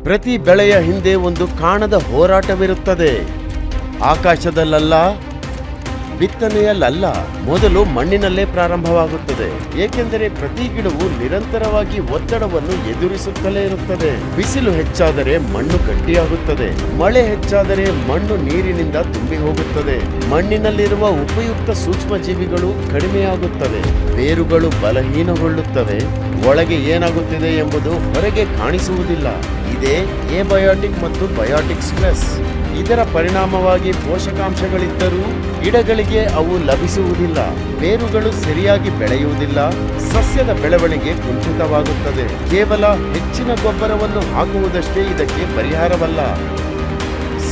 ಪ್ರತಿ ಬೆಳೆಯ ಹಿಂದೆ ಒಂದು ಕಾಣದ ಹೋರಾಟವಿರುತ್ತದೆ. ಆಕಾಶದಲ್ಲ, ಬಿತ್ತನೆಯಲ್ಲ, ಮೊದಲು ಮಣ್ಣಿನಲ್ಲೇ ಪ್ರಾರಂಭವಾಗುತ್ತದೆ. ಏಕೆಂದರೆ ಪ್ರತಿ ಗಿಡವು ನಿರಂತರವಾಗಿ ಒತ್ತಡವನ್ನು ಎದುರಿಸುತ್ತಲೇ ಇರುತ್ತದೆ. ಬಿಸಿಲು ಹೆಚ್ಚಾದರೆ ಮಣ್ಣು ಗಟ್ಟಿಯಾಗುತ್ತದೆ, ಮಳೆ ಹೆಚ್ಚಾದರೆ ಮಣ್ಣು ನೀರಿನಿಂದ ತುಂಬಿ ಹೋಗುತ್ತದೆ, ಮಣ್ಣಿನಲ್ಲಿರುವ ಉಪಯುಕ್ತ ಸೂಕ್ಷ್ಮ ಜೀವಿಗಳು ಕಡಿಮೆಯಾಗುತ್ತವೆ, ಬೇರುಗಳು ಬಲಹೀನಗೊಳ್ಳುತ್ತವೆ, ಒಳಗೆ ಏನಾಗುತ್ತಿದೆ ಎಂಬುದು ಹೊರಗೆ ಕಾಣಿಸುವುದಿಲ್ಲ. ಇದೇ ಎಬಯೋಟಿಕ್ ಮತ್ತು ಬಯೋಟಿಕ್ ಸ್ಟ್ರೆಸ್. ಇದರ ಪರಿಣಾಮವಾಗಿ ಪೋಷಕಾಂಶಗಳಿದ್ದರೂ ಗಿಡಗಳಿಗೆ ಅವು ಲಭಿಸುವುದಿಲ್ಲ, ಬೇರುಗಳು ಸರಿಯಾಗಿ ಬೆಳೆಯುವುದಿಲ್ಲ, ಸಸ್ಯದ ಬೆಳವಣಿಗೆ ಕುಂಠಿತವಾಗುತ್ತದೆ. ಕೇವಲ ಹೆಚ್ಚಿನ ಗೊಬ್ಬರವನ್ನು ಹಾಕುವುದಷ್ಟೇ ಇದಕ್ಕೆ ಪರಿಹಾರವಲ್ಲ.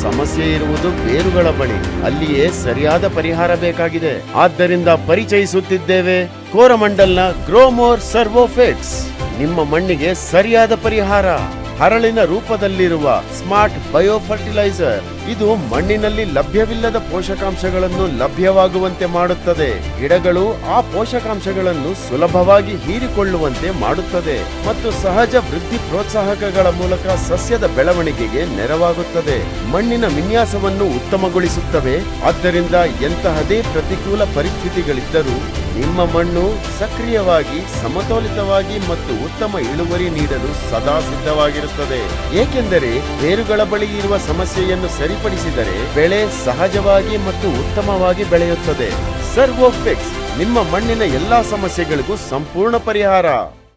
ಸಮಸ್ಯೆ ಇರುವುದು ಬೇರುಗಳ ಬಳಿ. ಅಲ್ಲಿಯೇ ಸರಿಯಾದ ಪರಿಹಾರ ಬೇಕಾಗಿದೆ. ಆದ್ದರಿಂದ ಪರಿಚಯಿಸುತ್ತಿದ್ದೇವೆ ಕೋರಮಂಡಲ್ನ ಗ್ರೋಮೋರ್ ಸರ್ವೋಫಿಟ್ಸ್, ನಿಮ್ಮ ಮಣ್ಣಿಗೆ ಸರಿಯಾದ ಪರಿಹಾರ. ಹರಳಿನ ರೂಪದಲ್ಲಿರುವ ಸ್ಮಾರ್ಟ್ ಬಯೋ ಫರ್ಟಿಲೈಸರ್. ಇದು ಮಣ್ಣಿನಲ್ಲಿ ಲಭ್ಯವಿಲ್ಲದ ಪೋಷಕಾಂಶಗಳನ್ನು ಲಭ್ಯವಾಗುವಂತೆ ಮಾಡುತ್ತದೆ. ಗಿಡಗಳು ಆ ಪೋಷಕಾಂಶಗಳನ್ನು ಸುಲಭವಾಗಿ ಹೀರಿಕೊಳ್ಳುವಂತೆ ಮಾಡುತ್ತದೆ ಮತ್ತು ಸಹಜ ವೃದ್ಧಿ ಪ್ರೋತ್ಸಾಹಕಗಳ ಮೂಲಕ ಸಸ್ಯದ ಬೆಳವಣಿಗೆಗೆ ನೆರವಾಗುತ್ತದೆ. ಮಣ್ಣಿನ ವಿನ್ಯಾಸವನ್ನು ಉತ್ತಮಗೊಳಿಸುತ್ತವೆ. ಆದ್ದರಿಂದ ಎಂತಹದೇ ಪ್ರತಿಕೂಲ ಪರಿಸ್ಥಿತಿಗಳಿದ್ದರೂ ನಿಮ್ಮ ಮಣ್ಣು ಸಕ್ರಿಯವಾಗಿ, ಸಮತೋಲಿತವಾಗಿ ಮತ್ತು ಉತ್ತಮ ಇಳುವರಿ ನೀಡಲು ಸದಾ ಸಿದ್ಧವಾಗಿರುತ್ತದೆ. ಏಕೆಂದರೆ ಬೇರುಗಳ ಬಳಿ ಇರುವ ಸಮಸ್ಯೆಯನ್ನು ಸರಿಪಡಿಸಿದರೆ ಬೆಳೆ ಸಹಜವಾಗಿ ಮತ್ತು ಉತ್ತಮವಾಗಿ ಬೆಳೆಯುತ್ತದೆ. ಸರ್ವೋಫಿಕ್ಸ್ ನಿಮ್ಮ ಮಣ್ಣಿನ ಎಲ್ಲಾ ಸಮಸ್ಯೆಗಳಿಗೂ ಸಂಪೂರ್ಣ ಪರಿಹಾರ.